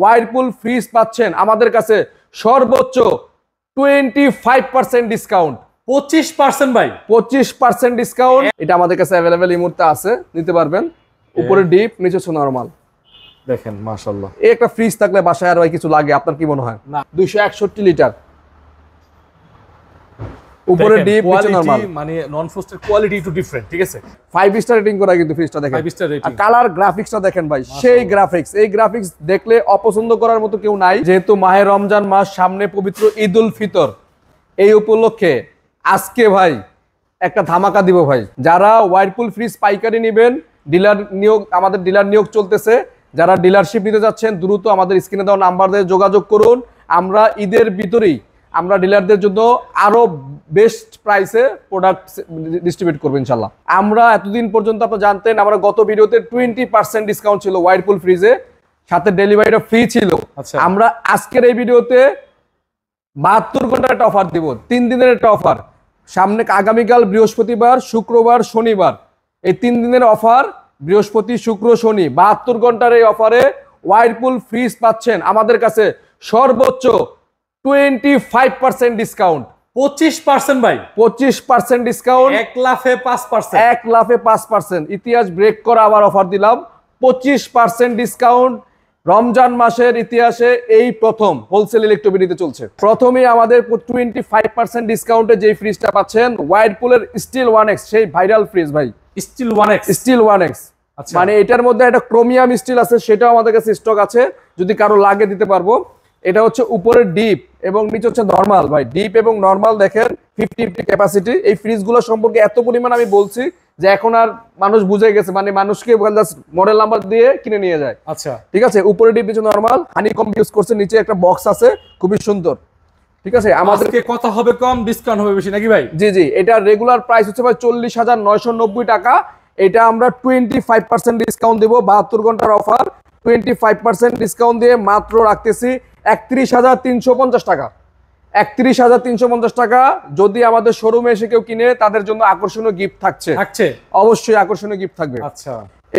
ওয়াইরপুল fridge পাচ্ছেন আমাদের কাছে সর্বোচ্চ 25% ডিসকাউন্ট। 25% ভাই, 25% ডিসকাউন্ট। এটা আমাদের কাছে অ্যাভেলেবেল এই মুহূর্তে আছে, নিতে পারবেন। উপরে ডিপ, নিচে হচ্ছে নরমাল। দেখেন মাশাআল্লাহ, এই একটা ফ্রিজ থাকলে বাসায় আর কিছু লাগে আপনার কি মনে হয়? না। 261 লিটার, উপরে ডিপ, নিচে নরমাল। মানে নন ফ্রস্টের কোয়ালিটি একটু ডিফারেন্ট, ঠিক আছে। 5 স্টার রেটিং করা কিন্তু ফ্রিজটা দেখেন। 5 স্টার রেটিং। আর কালার গ্রাফিক্সটা দেখেন ভাই, সেই গ্রাফিক্স। এই গ্রাফিক্স দেখলে অপছন্দ করার মতো কেউ নাই। যেহেতু মাহে রমজান মাস সামনে, পবিত্র ঈদ উল ফিতর, এই উপলক্ষে আজকে ভাই একটা ধামাকা দিব ভাই। যারা ওয়াইরপুল ফ্রিজ পাইকারি নেবেন, ডিলার নিয়োগ, আমাদের ডিলার নিয়োগ চলতেছে। যারা ডিলারশিপ নিতে যাচ্ছেন দ্রুত আমাদের স্ক্রিনে দেওয়া নাম্বার দিয়ে যোগাযোগ করুন। আমরা ঈদের ভিতরেই আমরা ডিলারদের জন্য আরো বেস্ট প্রাইসে প্রোডাক্ট ডিস্ট্রিবিউট করবো ইনশাল্লাহ। আমরা এতদিন পর্যন্ত আপনারা জানতেন আমরা গত ভিডিওতে 20% ডিসকাউন্ট ছিল ওয়াইরপুল ফ্রিজে, সাথে ডেলিভারিটা ফ্রি ছিল। আমরা আজকের এই ভিডিওতে 72 ঘন্টার একটা অফার দিব, 3 দিনের একটা অফার। সামনে আগামীকাল বৃহস্পতিবার, শুক্রবার, শনিবার, এই 3 দিনের অফার। বৃহস্পতি, শুক্র, শনি, 72 ঘন্টার এই অফারে ওয়াইরপুল ফ্রিজ পাচ্ছেন আমাদের কাছে সর্বোচ্চ 25% ডিসকাউন্ট। 25% ভাই, 25% ডিসকাউন্ট। 1 লাফে 5%, 1 লাফে 5%। ইতিহাস ব্রেক করা আবার অফার দিলাম, 25% ডিসকাউন্ট। রমজান মাসের ইতিহাসে এই প্রথম হোলসেল ইলেকট্রোবিডিতে চলছে। প্রথমেই আমাদের 25% ডিসকাউন্টে যে ফ্রিজটা পাচ্ছেন ওয়াইরপুলের স্টিল 1X, সেই ভাইরাল ফ্রিজ ভাই। স্টিল 1X, স্টিল 1X, আচ্ছা। মানে এটার মধ্যে একটা ক্রোমিয়াম স্টিল আছে, সেটাও আমাদের কাছে স্টক আছে, যদি কারো লাগে দিতে পারবো। এটা হচ্ছে উপরে ডিপ এবং নিচে হচ্ছে নরমাল ভাই। ডিপ এবং নরমাল দেখেন, 50-50 ক্যাপাসিটি। এই ফ্রিজগুলো সম্পর্কে এত পরিমাণ আমি বলছি যে এখন আর মানুষ বুঝে গেছে, মানে মানুষকে মডেল নাম্বার দিয়ে কিনে নিয়ে যায়। আচ্ছা, ঠিক আছে। উপরে ডিপ, নিচে নরমাল, হানিকম ইউজ করছে, নিচে একটা বক্স আছে, খুবই সুন্দর। ঠিক আছে। আমাদেরকে কথা হবে কম, ডিসকাউন্ট হবে বেশি নাকি ভাই? জি জি, এটা রেগুলার প্রাইস হচ্ছে ভাই 40,990 টাকা। এটা আমরা 25% ডিসকাউন্ট দেবো, 72 ঘন্টার অফার। 25% ডিসকাউন্ট দিয়ে মাত্র রাখতেছি 31,350 টাকা। 31,350 টাকা। যদি আমাদের শোরুমে এসে কেউ কিনে, তাদের জন্য আকর্ষণীয় গিফট থাকছে। অবশ্যই আকর্ষণীয় গিফট থাকবে। আচ্ছা,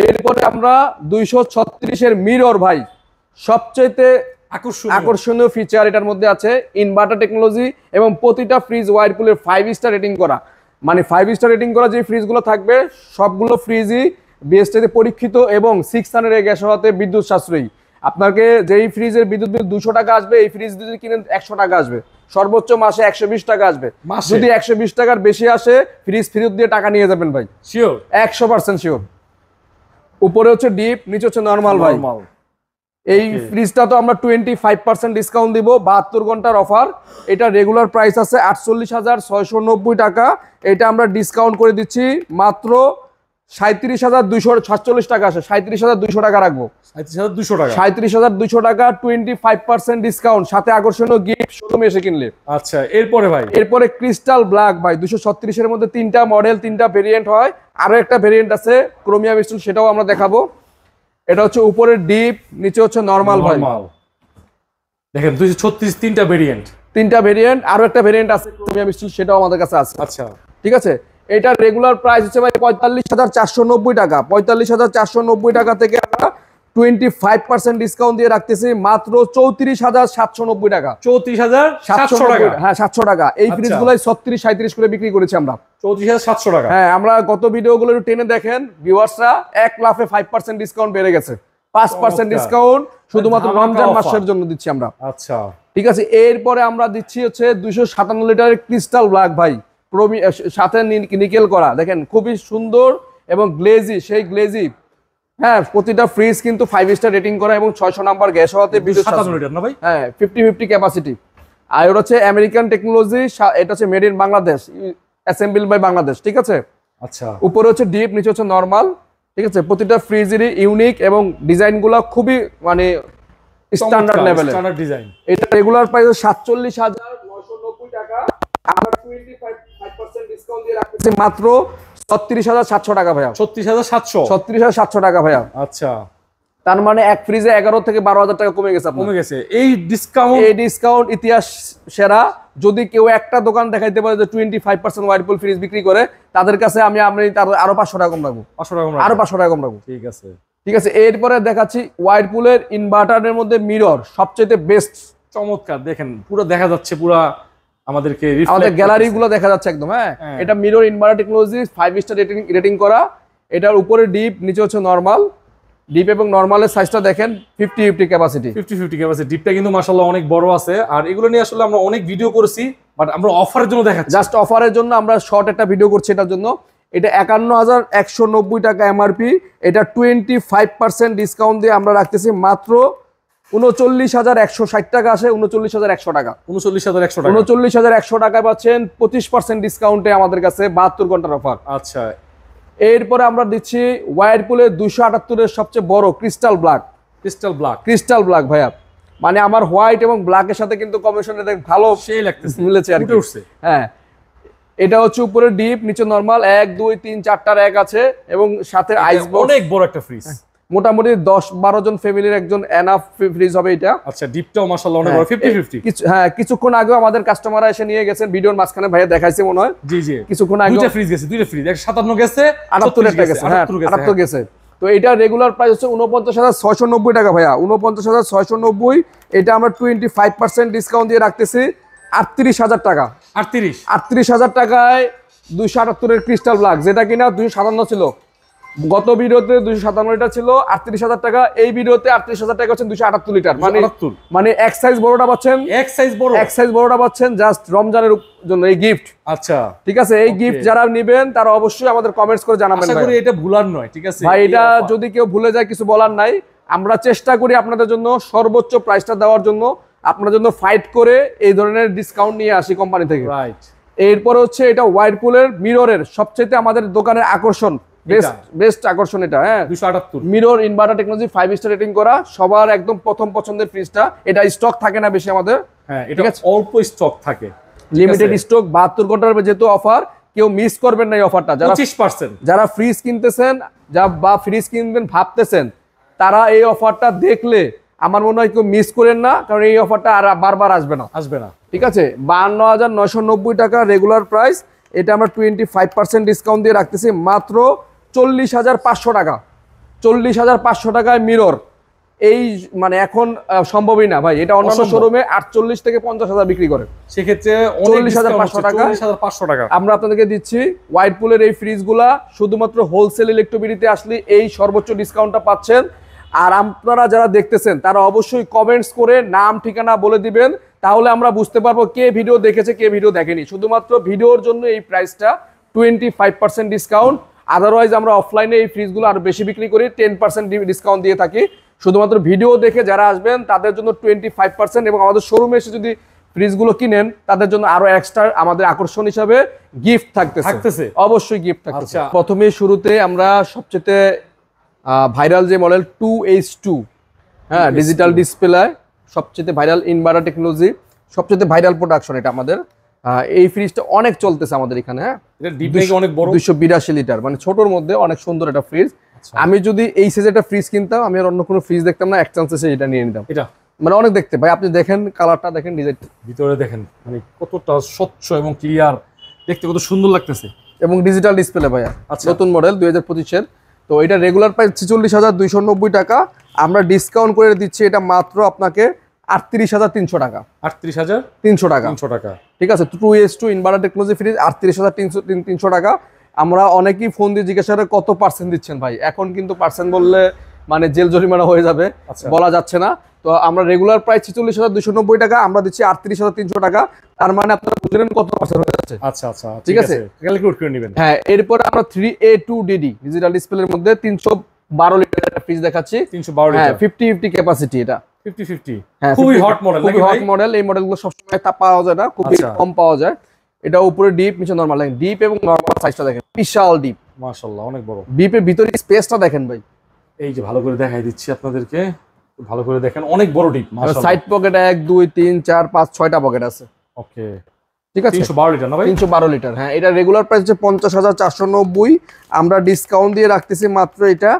এরপরে আমরা 236 এর মিরর ভাই, সবচেয়ে আকর্ষণীয় ফিচার এটার মধ্যে আছে ইনভার্টার টেকনোলজি, এবং প্রতিটা ফ্রিজ ওয়াইরপুলের 5 স্টার রেটিং করা। মানে 5 স্টার রেটিং করা যে ফ্রিজগুলো থাকবে সবগুলো ফ্রিজই বিএসটিতে পরীক্ষিত এবং 600 গ্যাস হওয়াতে বিদ্যুৎ সাশ্রয়ী। আপনাকে যেই ফ্রিজের বিদ্যুৎ বিল 200 টাকা আসবে, এই ফ্রিজ যদি কিনেন 100 টাকা আসবে, সর্বোচ্চ মাসে 120 টাকা আসবে। যদি 120 টাকার বেশি আসে, ফ্রিজ ফেরত দিয়ে টাকা নিয়ে যাবেন ভাই, শিওর, 100% শিওর। উপরে হচ্ছে ডিপ, নিচে হচ্ছে নরমাল ভাই। এই ফ্রিজটা তো আমরা 25% ডিসকাউন্ট দিব, 72 ঘন্টার অফার। এটা রেগুলার প্রাইস আছে 48,690 টাকা। এটা আমরা ডিসকাউন্ট করে দিচ্ছি মাত্র 37,247 টাকা আসে, 37,200 টাকা রাখবো। 37,200 টাকা, 25% ডিসকাউন্ট, সাথে আকর্ষণীয় গিফট শোরুমে এসে কিনলে। আচ্ছা, এরপরে ভাই, এরপরে ক্রিস্টাল ব্ল্যাক ভাই, 236 এর মধ্যে 3টা মডেল, 3টা ভেরিয়েন্ট হয়। আরো একটা ভেরিয়েন্ট আছে ক্রোমিয়াম স্টিল, সেটাও আমরা দেখাবো। এটা হচ্ছে উপরে ডিপ, নিচে হচ্ছে নরমাল ভাই। দেখেন 236, 3টা ভেরিয়েন্ট, 3টা ভেরিয়েন্ট। আরো একটা ভেরিয়েন্ট আছে ক্রোমিয়াম স্টিল, সেটাও আমাদের কাছে আছে। আচ্ছা, ঠিক আছে। এটা রেগুলার প্রাইস হচ্ছে ভাই 45,490 টাকা। 45,490 টাকা থেকে আমরা 25% ডিসকাউন্ট দিয়ে রাখতেছি মাত্র 34,790 টাকা। 34,700 টাকা। হ্যাঁ, 700 টাকা। এই ফ্রিজগুলাই 36-37 করে বিক্রি করেছি আমরা। 34,700 টাকা। হ্যাঁ, আমরা গত ভিডিওগুলো একটু টেনে দেখেন, ভিউয়ার্সরা 1 লাফে 5% ডিসকাউন্ট বেড়ে গেছে। 5% ডিসকাউন্ট শুধুমাত্র রমজান মাসের জন্য দিচ্ছি আমরা। আচ্ছা, ঠিক আছে। এরপরে আমরা দিচ্ছি হচ্ছে 257 লিটারের ক্রিস্টাল ব্ল্যাক ভাই, সাথে নিকেল করা। দেখেন খুবই সুন্দর এবং গ্লেজি, সেই গ্লেজি। হ্যাঁ, প্রতিটা ফ্রিজ কিন্তু 5 স্টার রেটিং করা এবং 600 নাম্বার গ্যাস হওয়াতে 257 লিটার না ভাই? হ্যাঁ, 50-50 ক্যাপাসিটি। আর এটা হচ্ছে আমেরিকান টেকনোলজি, এটা হচ্ছে made in Bangladesh, assemble by Bangladesh. ঠিক আছে। আচ্ছা, উপরে হচ্ছে ডিপ, নিচে হচ্ছে নরমাল। ঠিক আছে। প্রতিটা ফ্রিজেরই ইউনিক এবং ডিজাইনগুলো খুবই মানে স্ট্যান্ডার্ড লেভেলের। Standard design. এটা রেগুলার প্রাইস 47,990 টাকা। আমরা 25% ডিসকাউন্ট দিয়ে রাখতেছি মাত্র 36,700 টাকা ভাইয়া। 36,700 টাকা ভাইয়া। আচ্ছা, তার মানে এক ফ্রিজে 11 থেকে 12,000 টাকা কমে গেছে। কমে গেছে। এই ডিসকাউন্ট ইতিহাস সেরা। যদি কেউ একটা দোকান দেখাইতে পারে যে 25% ওয়াইরপুল ফ্রিজ বিক্রি করে, তাদের কাছে আমি আরো 500 টাকা কম রাখবো। আরো 500 টাকা কম রাখবো। ঠিক আছে। ঠিক আছে, এরপরে দেখাচ্ছি ওয়াইরপুলের ইনভার্টারের মধ্যে মিরর সবচেয়ে বেস্ট। চমৎকার, দেখেন পুরো দেখা যাচ্ছে, পুরো আমাদেরকে আমাদের গ্যালারি গুলো দেখা যাচ্ছে একদম। হ্যাঁ, এটা mirror inverter technology 5 star rating করা। এটার উপরে ডিপ, নিচে হচ্ছে নরমাল। ডিপ এবং নরমালের সাইজটা দেখেন 50-50 ক্যাপাসিটি। 50-50 ক্যাপাসিটি। ডিপটা কিন্তু মাশাআল্লাহ অনেক বড় আছে। আর এগুলো নিয়ে আসলে আমরা অনেক ভিডিও করেছি, বাট আমরা অফারের জন্য দেখাচ্ছি, জাস্ট অফারের জন্য আমরা শর্ট একটা ভিডিও করছি এটার জন্য। এটা 51,190 টাকা এমআরপি। এটা 25% ডিসকাউন্ট দিয়ে আমরা রাখতেছি মাত্র 39,160 টাকা। আসে 39,100 টাকা। 39,100 টাকা। 39,100 টাকায় পাচ্ছেন 25% ডিসকাউন্টে আমাদের কাছে 72 ঘন্টার অফার। আচ্ছা, এরপরে আমরা দিচ্ছি ওয়ারপুলের 278 এর সবচেয়ে বড় ক্রিস্টাল ব্ল্যাক। ক্রিস্টাল ব্ল্যাক ভাইয়া, মানে আমার হোয়াইট এবং ব্ল্যাকের সাথে কিন্তু কম্বিনেশনে দেখ ভালো সেই লাগতেছে, মিলেছে আর কি। হ্যাঁ, এটা হচ্ছে উপরে ডিপ, নিচে নরমাল। 1 2 3 4টা র‍্যাক আছে এবং সাথে আইস বক্স। অনেক বড় একটা ফ্রিজ। মোটামুটি 10-12 জন ফ্যামিলির একজন এনাফ ফ্রিজ হবে এটা। আচ্ছা, ডিপটাও মাশাআল্লাহ অনেক বড়, 50-50। হ্যাঁ, কিছুক্ষণ আগেও আমাদের কাস্টমাররা এসে নিয়ে গেছেন, ভিডিওর মাঝখানে ভাইয়া দেখাইছে মনে হয়। জি জি, কিছুক্ষণ আগে দুইটা ফ্রিজ গেছে, 57 গেছে, 78 গেছে। হ্যাঁ, 78 গেছে। তো এটা রেগুলার প্রাইস হচ্ছে 49,690 টাকা ভাইয়া। 49,690। এটা আমরা 25% ডিসকাউন্ট দিয়ে রাখতেছি 38,000 টাকা। 38,000 টাকায় 278 এর ক্রিস্টাল ব্ল্যাক, যেটা কিনা 257 ছিল। গত ভিডিওতে 257 লিটার ছিল, 38,000 টাকা। এই ভিডিওতে 38,000 টাকা হচ্ছে 278 লিটার। মানে এক সাইজ বড়টা পাচ্ছেন, এক সাইজ বড়টা পাচ্ছেন জাস্ট রমজানের জন্য এই গিফট। আচ্ছা, ঠিক আছে, এই গিফট যারা নেবেন তারা অবশ্যই আমাদের কমেন্টস করে জানাবেন। আশা করি এটা ভুলার নয়। ঠিক আছে ভাই, এটা যদি কেউ ভুলে যায় কিছু বলার নাই। আমরা চেষ্টা করি আপনাদের জন্য সর্বোচ্চ প্রাইসটা দেওয়ার জন্য, আপনাদের জন্য ফাইট করে এই ধরনের ডিসকাউন্ট নিয়ে আসি কোম্পানি থেকে। রাইট। এরপর হচ্ছে এটা ওয়ারপুলের মিররের সবচেয়ে আমাদের দোকানের আকর্ষণ, বেস্ট আকর্ষণ এটা। হ্যাঁ, 278 mirror inverter technology 5 star rating করা, সবার একদম প্রথম পছন্দের ফ্রিজটা। এটা স্টক থাকে না বেশি আমাদের। হ্যাঁ, এটা অল্প স্টক থাকে, লিমিটেড স্টক। 72 ঘন্টার যেহেতু অফার, কেউ মিস করবেন না এই অফারটা। 25%। যারা ফ্রিজ কিনতেছেন বা ফ্রিজ কিনবেন ভাবতেছেন, তারা এই অফারটা দেখলে আমার মনে হয় কেউ মিস করেন না, কারণ এই অফারটা আর বারবার আসবে না। ঠিক আছে, 52,990 টাকা রেগুলার প্রাইস। এটা আমরা 25% ডিসকাউন্ট দিয়ে রাখতেছি মাত্র 40,500 টাকা। 40,500 টাকায় মিরর। এই মানে এখন সম্ভবই না ভাই, এটা অন্যান্য শোরুমে 48 থেকে 50,000 বিক্রি করে। সেক্ষেত্রে 40,500 টাকা আমরা আপনাদেরকে দিচ্ছি। ওয়াইরপুলের এই ফ্রিজগুলা শুধুমাত্র হোলসেল ইলেকট্রোবিডিতে আসলে এই সর্বোচ্চ ডিসকাউন্টটা পাচ্ছেন। আর আপনারা যারা দেখতেছেন তারা অবশ্যই কমেন্টস করে নাম ঠিকানা বলে দিবেন, তাহলে আমরা বুঝতে পারবো কে ভিডিও দেখেছে কে ভিডিও দেখেনি। শুধুমাত্র ভিডিওর জন্য এই প্রাইসটা 25% ডিসকাউন্ট। আদারওয়াইজ আমরা অফলাইনে এই ফ্রিজগুলো আরো বেশি বিক্রি করি, 10% ডিসকাউন্ট দিয়ে থাকি। শুধুমাত্র ভিডিও দেখে যারা আসবেন তাদের জন্য 25%, এবং আমাদের শোরুমে এসে যদি ফ্রিজগুলো কিনেন তাদের জন্য আরো এক্সট্রা আমাদের আকর্ষণ হিসাবে গিফট থাকতেছে। অবশ্যই গিফট থাকতেছে। প্রথমে শুরুতে আমরা সবচেয়ে ভাইরাল যে মডেল 2H2, হ্যাঁ, ডিজিটাল ডিসপ্লে, সবচেয়ে ভাইরাল ইনভার্টার টেকনোলজি, সবচেয়ে ভাইরাল প্রোডাকশন এটা আমাদের। এই ফ্রিজটা অনেক চলতেছে আমাদের এখানে। হ্যাঁ, এটা ডিপ অনেক বড়, 282 লিটার, মানে ছোটর মধ্যে অনেক সুন্দর একটা ফ্রিজ। আমি যদি এই সাইজের একটা ফ্রিজ কিনতাম, আমি আর অন্য কোনো ফ্রিজ দেখতাম না, এক চান্সে এটা নিয়ে নিতাম। এটা মানে অনেক দেখতে ভাই, আপনি দেখেন কালারটা, দেখেন ডিজাইনটা, ভিতরে দেখেন মানে কতটা স্বচ্ছ এবং ক্লিয়ার, দেখতে কত সুন্দর লাগতেছে। এবং ডিজিটাল ডিসপ্লে ভাইয়া, নতুন মডেল 2025-এর। তো এটা রেগুলার প্রাইস 46,290 টাকা। আমরা ডিসকাউন্ট করে দিচ্ছি এটা মাত্র আপনাকে 38,300 টাকা। 38,300 টাকা। ঠিক আছে, 2H2 ইনভার্টার টেকনোলজি ফ্রিজ 38,300 টাকা। আমরা অনেকেই ফোন দিয়ে জিজ্ঞাসা করে কত পার্সেন্ট দিচ্ছেন ভাই। এখন কিন্তু পার্সেন্ট বললে মানে জেল জরিমানা হয়ে যাবে, বলা যাচ্ছে না। তো আমরা রেগুলার প্রাইস 46,290 টাকা, আমরা দিচ্ছি 38,300 টাকা। তার মানে আপনারা বুঝলেন কত পার্সেন্ট হয়ে যাচ্ছে। আচ্ছা, ঠিক আছে, ক্যালকুলেট করে নেবেন। হ্যাঁ, এরপর আমরা 3A2DD ডিজিটাল ডিসপ্লের মধ্যে 312 লিটার একটা ফ্রিজ দেখাচ্ছি। 312 লিটার, 50-50 ক্যাপাসিটি। এটা 50-50, হ্যাঁ, খুবই হট মডেল, খুবই হট মডেল। এই মডেলগুলো সবসময় তা পাওয়া যায় না, খুবই কম পাওয়া যায়। এটা উপরে ডিপ, নিচে নরমাল। ডিপ এবং নরমাল সাইজটা দেখেন, বিশাল ডিপ, মাশাআল্লাহ অনেক বড়। ডিপের ভিতরে স্পেসটা দেখেন ভাই, এই যে ভালো করে দেখাই দিচ্ছি আপনাদেরকে, ভালো করে দেখেন, অনেক বড় ডিপ মাশাআল্লাহ। সাইড পকেট 1 2 3 4 5 6টা পকেট আছে। ওকে, ঠিক আছে, 312 লিটার না ভাই? 312 লিটার। হ্যাঁ, এটা রেগুলার প্রাইস হচ্ছে 50,490। আমরা ডিসকাউন্ট দিয়ে রাখতেছি মাত্র এটা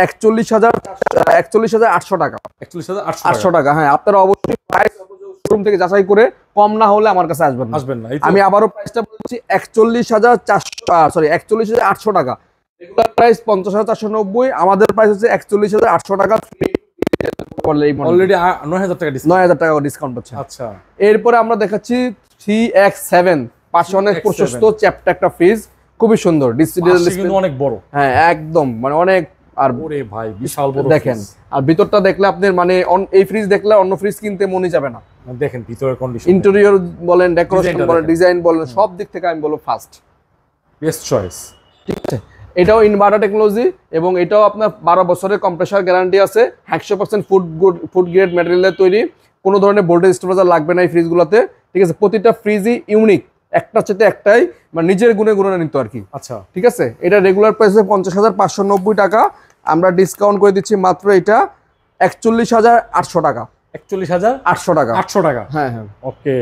41,800 টাকা। 41,800 টাকা। হ্যাঁ, আপনারা অবশ্যই প্রাইস শোরুম থেকে যাচাই করে, কম না হলে আমার কাছে আসবেন না। আমি আবারও প্রাইসটা বলছি, 41,800 টাকা। রেগুলার প্রাইস 50,490, আমাদের প্রাইস হচ্ছে 41,800 টাকা। অলরেডি 9,000 টাকা ডিসকাউন্ট। 9,000 টাকা ডিসকাউন্ট হচ্ছে। আচ্ছা, এরপরে আমরা দেখাচ্ছি 3X7, পাশে অনেক প্রশস্ত চ্যাপ্টা একটা ফ্রিজ, খুবই সুন্দর ডিজিটাল ডিসপ্লে, কিন্তু অনেক বড়। হ্যাঁ একদম মানে অনেক। আর ওরে ভাই বিশাল বড় দেখেন, আর ভিতরটা দেখলে আপনার মানে এই ফ্রিজ দেখলে অন্য ফ্রিজ কিনতে মনে যাবে না। দেখেন ভিতরের কন্ডিশন, ইন্টেরিয়র বলেন, ডেকোরেশন ডিজাইনটা বলেন, দেখেন। ডিজাইন বলেন, সব দিক থেকে আমি বলবো ফার্স্ট, বেস্ট চয়েস। ঠিক আছে। এটাও ইনভার্টার টেকনোলজি এবং এটাও আপনার 12 বছরের কম্প্রেসার গ্যারান্টি আছে, 100% ফুড গ্রেড ম্যাটেরিয়ালের তৈরি, কোনো ধরনের ভোল্টেজ স্টেবিলাইজার লাগবে না এই ফ্রিজগুলোতে, ঠিক আছে। প্রতিটা ফ্রিজই ইউনিক, একটা চেয়ে একটাই মানে নিজের গুণে নিত আর কি। আচ্ছা, ঠিক আছে। এটা রেগুলার প্রাইস 50,590 টাকা, আমরা ডিসকাউন্ট করে দিচ্ছি মাত্র এটা 41,800 টাকা। 41,800 টাকা। 800 টাকা। হ্যাঁ হ্যাঁ, ওকে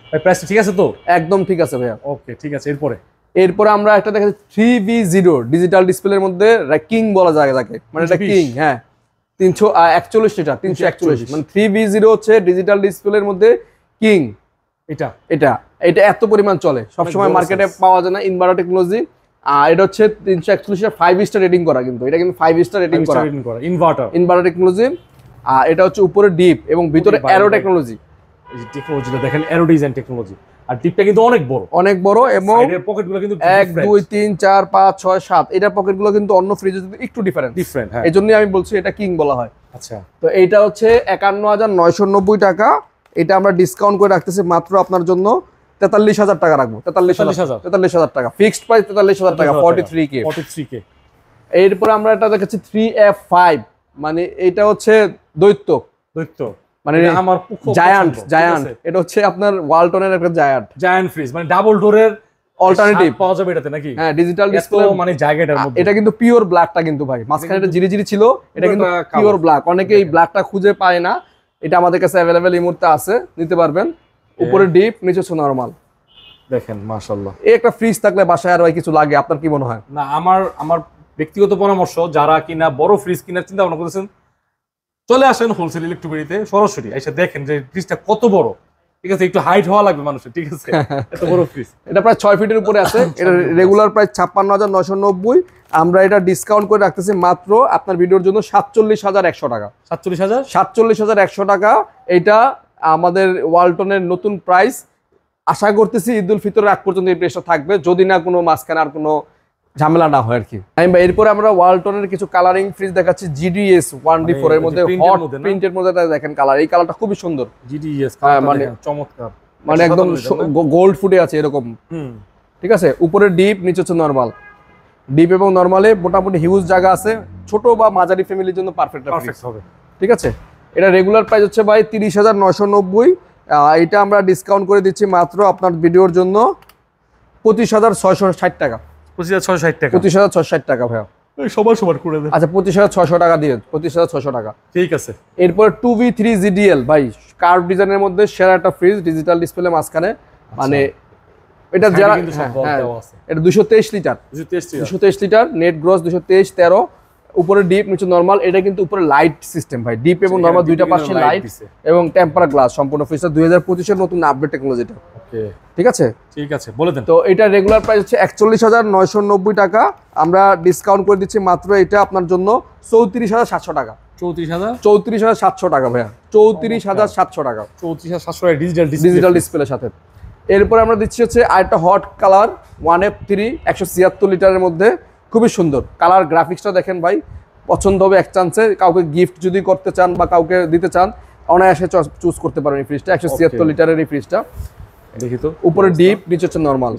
ভাই, প্রাইসটা ঠিক আছে তো? একদম ঠিক আছে ভাইয়া। ওকে ঠিক আছে। এরপরে আমরা একটা দেখাচ্ছি 3V0 ডিজিটাল ডিসপ্লের মধ্যে কিং বলা যায় যাকে, মানে এটা কিং। হ্যাঁ, 341 লিটার, 341 মানে 3V0 হচ্ছে ডিজিটাল ডিসপ্লের মধ্যে কিং। এটা এটা এটা এত পরিমাণ চলে, সবসময় মার্কেটে পাওয়া যায় না, ইনভার্টার টেকনোলজি। আর এটা হচ্ছে 341 5 স্টার রেটিং করা, কিন্তু এটা কিন্তু 5 স্টার রেটিং করা ইনভার্টার টেকনোলজি। আর এটা হচ্ছে উপরে ডিপ এবং ভিতরে অ্যারো টেকনোলজি। এই টেকনোলজিটা দেখেন, অ্যারো ডিজাইন টেকনোলজি, আর ডিপটা কিন্তু অনেক বড় এবং সাইডের পকেটগুলো কিন্তু 1 2 3 4 5 6 7 এটা পকেটগুলো কিন্তু অন্য ফ্রিজে একটু ডিফারেন্ট। হ্যাঁ, এইজন্যই আমি বলছি এটা কিং বলা হয়। আচ্ছা, তো এইটা হচ্ছে 51,990 টাকা, এটা আমরা ডিসকাউন্ট করে রাখতেছি মাত্র আপনার জন্য 43,000 টাকা রাখবো। 43,000 টাকা ফিক্সড প্রাইস, 43,000 টাকা, 43K। এরপর আমরা এটা দেখাচ্ছি 3F5, মানে এটা হচ্ছে দৈত্য মানে আমার জায়ান্ট। এটা হচ্ছে আপনার ওয়ালটনের একটা জায়ান্ট ফ্রিজ, মানে ডাবল ডোরের অল্টারনেটিভ পাওয়া যাবে এটাতে নাকি? হ্যাঁ, ডিজিটাল ডিসপ্লে মানে জায়গাটার মধ্যে। এটা কিন্তু পিওর ব্ল্যাকটা কিন্তু ভাই, মাঝখানে এটা জিরি ছিল, এটা কিন্তু পিওর ব্ল্যাক। অনেকে এই ব্ল্যাকটা খুঁজে পায় না, এটা আমাদের কাছে अवेलेबल এই মুহূর্তে আছে, নিতে পারবেন। উপরে ডিপ, নিচে হচ্ছে নরমাল। দেখেন মাশাআল্লাহ, এই একটা ফ্রিজ থাকলে বাসায় আর কিছু লাগে, আপনার কি মনে হয়? না, আমার ব্যক্তিগত পরামর্শ, যারা কিনা বড় ফ্রিজ কেনার চিন্তা ভাবনা করতেছেন, চলে আসেন হোলসেল ইলেকট্রিবিটিতে সরাসরি এসে দেখেন যে ফ্রিজটা কত বড়। ঠিক আছে, একটু হাইট হওয়া লাগবে মানুষের, ঠিক আছে, এত বড় ফ্রিজ। এটা প্রায় 6 ফিটের উপরে আছে। এটা রেগুলার প্রাইস 56,990, আমরা এটা ডিসকাউন্ট করে রাখতেছি মাত্র আপনার ভিডিওর জন্য 47,100 টাকা। 47,100 টাকা। এটা আমাদের ওয়ালটনের নতুন প্রাইস। আশা করতেছি ঈদ উল ফিতরের আগ পর্যন্ত এই প্রাইসটা থাকবে, যদি না কোনো মাঝখানে আর কোনো ঝামেলা না হয় আর কি। এরপরে আমরা ওয়ালটনের কিছু কালারিং ফ্রিজ দেখাচ্ছি, GDS 1D4 এর মধ্যে হট প্রিন্টের মধ্যে দেখেন কালার, এই কালারটা খুবই সুন্দর। GDS মানে চমৎকার, মানে একদম গোল্ড ফুটে আছে এরকম। ঠিক আছে, উপরে ডিপ, নিচে হচ্ছে নরমাল। ডিপ এবং নরমালে মোটামুটি হিউজ জায়গা আছে, ছোট বা মাঝারি ফ্যামিলির জন্য পারফেক্ট হবে। ঠিক আছে, এটা রেগুলার প্রাইস হচ্ছে ভাই 30,990, এটা আমরা ডিসকাউন্ট করে দিচ্ছি মাত্র আপনার ভিডিওর জন্য 25,660 টাকা। 25,660 টাকা ভাইয়া, সবার করে দেন। আচ্ছা 25,600 টাকা দিয়ে 25,600 টাকা, ঠিক আছে। এরপর 2V3 GDL ভাই, কার্ভ ডিজাইনের মধ্যে সেরা একটা ফ্রিজ, ডিজিটাল ডিসপ্লে মাঝখানে, মানে এটা যারা এটা 223 লিটার নেট গ্রস, 223 13, উপরে ডিপ, নিচে নরমাল। এটা কিন্তু উপরে লাইট সিস্টেম ভাই, ডিপ এবং নরমাল দুইটা পাশে লাইট এবং টেম্পার গ্লাস সম্পূর্ণ ফ্রিজটা 2025 এর নতুন আপডেট টেকনোলজিটা। ওকে, ঠিক আছে বলে দেন। তো এটা রেগুলার প্রাইস হচ্ছে 41,990 টাকা, আমরা ডিসকাউন্ট করে দিচ্ছি মাত্র এটা আপনার জন্য 34,700 টাকা। 34,700 টাকা ভাইয়া, 34,700 টাকা, 34,700 ডিজিটাল ডিসপ্লের সাথে। এরপরে আমরা দিচ্ছি হচ্ছে আরেকটা হট কালার 1F3 176 লিটারের মধ্যে, খুবই সুন্দর কালার। গ্রাফিক্সটা দেখেন ভাই, পছন্দ হবে এক চান্সে। কাউকে গিফট যদি করতে চান বা কাউকে দিতে চান, অনায়াসে চুজ করতে পারেন এই ফ্রিজটা। 176 লিটারের এই ফ্রিজটা, দেখি তো, উপরে ডিপ, নিচে হচ্ছে নরমাল।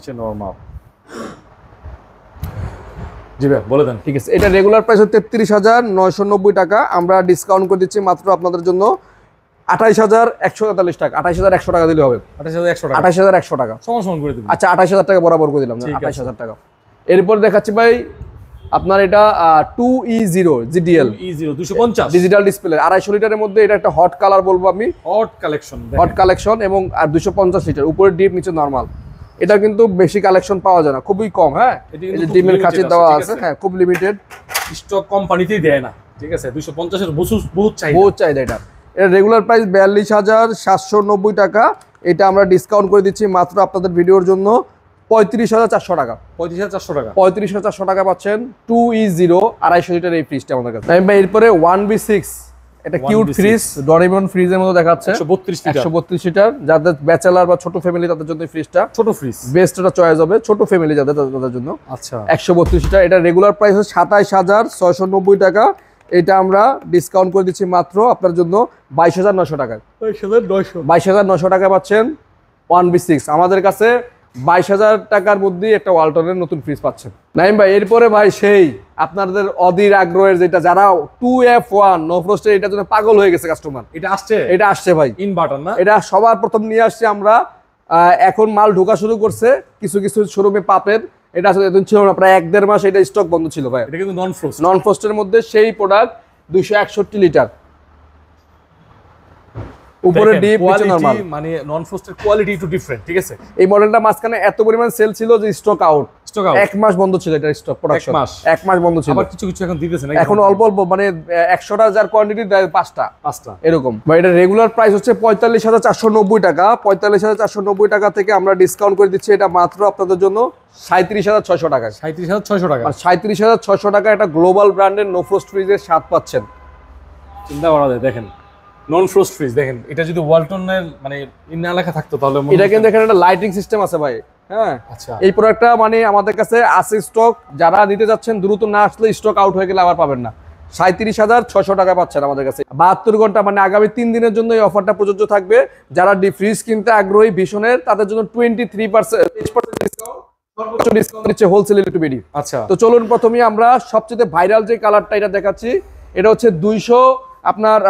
জি ভাই বলে দেন। ঠিক আছে, এটা রেগুলার প্রাইস হচ্ছে 33,990 টাকা, আমরা ডিসকাউন্ট করে দিচ্ছি মাত্র আপনাদের জন্য 28,143 টাকা। 28,100 টাকা দিলে হবে। 28,100 টাকা সমান করে দিন। আচ্ছা 28,000 টাকা বরাবর করে দিলাম, 28,000 টাকা। এরপর দেখাচ্ছি ভাই আপনার এটা 2E0 GDL 250 ডিজিটাল ডিসপ্লে 250 লিটারের মধ্যে, এটা একটা হট কালার বলবো আমি, হট কালেকশন এবং 250 লিটার, উপরে ডিপ, নিচে নরমাল। এটা কিন্তু বেশি কালেকশন পাওয়া যায় না, খুবই কম। হ্যাঁ, এই যে ডিমের খাঁচি দেওয়া আছে, হ্যাঁ খুব লিমিটেড, স্টক কোম্পানিতেই দেয় না। ঠিক আছে, 250 এর বহুত চাহিদা। এটা রেগুলার প্রাইস 42,790 টাকা, এটা আমরা ডিসকাউন্ট করে দিচ্ছি মাত্র আপনাদের ভিডিওর জন্য 35,400 টাকা। 35,400 টাকা। 35,400 টাকা পাচ্ছেন 2E0 250 লিটার এই ফ্রিজটা আমাদের কাছে। ভাই এরপরে 1B6 এটা কিউট ফ্রিজ, ডোরেমন ফ্রিজের মতো দেখাচ্ছে, 132 লিটার। 132 লিটার। যাদের ব্যাচেলর বা ছোট ফ্যামিলি তাদের জন্য এই ফ্রিজটা ছোট ফ্রিজ বেস্ট একটা চয়েস হবে, ছোট ফ্যামিলি যাদের তাদের জন্য। আচ্ছা 132 লিটার। এটা রেগুলার প্রাইস হচ্ছে 27,690 টাকা। এটা আমরা ডিসকাউন্ট করে দিচ্ছি মাত্র আপনার জন্য 22,900 টাকায়। 22,900 টাকা পাচ্ছেন 1B6 আমাদের কাছে। 22,000 টাকার মধ্যেই একটা ওয়ালটনের নতুন ফ্রিজ পাচ্ছেন। নাইম ভাই এরপরে ভাই সেই আপনাদের অধীর আগ্রহের যেটা, যারা 2F1 নো ফ্রস্টের এটার জন্য পাগল হয়ে গেছে কাস্টমার, এটা আসছে ভাই ইনভার্টার না, এটা সবার প্রথম নিয়ে আসছি আমরা। এখন মাল ঢোকা শুরু করছে কিছু কিছু শোরুমে পাপের। এটা আসলে এতদিন ছিল না, প্রায় 1-1.5 মাস এটা স্টক বন্ধ ছিল ভাই। এটা কিন্তু নন ফ্রস্টের মধ্যে সেই প্রোডাক্ট 261 লিটার, উপরে ডিপ নিচে নরমাল, মানে নন ফ্রস্টের কোয়ালিটি একটু ডিফারেন্ট। ঠিক আছে, এই মডেলটা মাঝখানে এত পরিমাণ সেল ছিল যে স্টক আউট। 1 মাস বন্ধ ছিল এটা স্টক প্রোডাকশন, 1 মাস বন্ধ ছিল। আবার কিছু কিছু এখন দিতেছে না, এখন অল্প অল্প, মানে 100টা যার কোয়ান্টিটি দেয় 5টা এরকম। ভাই এটা রেগুলার প্রাইস হচ্ছে 45,490 টাকা। 45,490 টাকা থেকে আমরা ডিসকাউন্ট করে দিচ্ছি এটা মাত্র আপনাদের জন্য 37,600 টাকা। 37,600 টাকা। আর 37,600 টাকা একটা গ্লোবাল ব্র্যান্ডের নো ফ্রস্ট ফ্রিজের স্বাদ পাচ্ছেন। চিন্তা করা যায়, দেখেন নন ফ্রস্ট ফ্রিজ, দেখেন এটা যদি ওয়ালটনের মানে না লেখা থাকতো তাহলে এটা কিন্তু এখানে একটা লাইটিং সিস্টেম আছে ভাই। হ্যাঁ আচ্ছা, এই প্রোডাক্টটা মানে আমাদের কাছে আছে স্টক, যারা নিতে যাচ্ছেন দ্রুত না আসলে স্টক আউট হয়ে গেলে আবার পাবেন না। 37,600 টাকা পাচ্ছেন আমাদের কাছে 72 ঘন্টা, মানে আগামী 3 দিনের জন্য এই অফারটা প্রযোজ্য থাকবে। যারা ডিপ ফ্রিজ কিনতে আগ্রহী ভীষণের, তাদের জন্য 23% ডিসকাউন্ট, সর্বোচ্চ ডিসকাউন্ট দিচ্ছে হোলসেল ইলেকট্রিক। আচ্ছা তো চলুন প্রথমেই আমরা সবচেয়ে ভাইরাল যে কালারটা এটা দেখাচ্ছি। এটা হচ্ছে 200 আপনার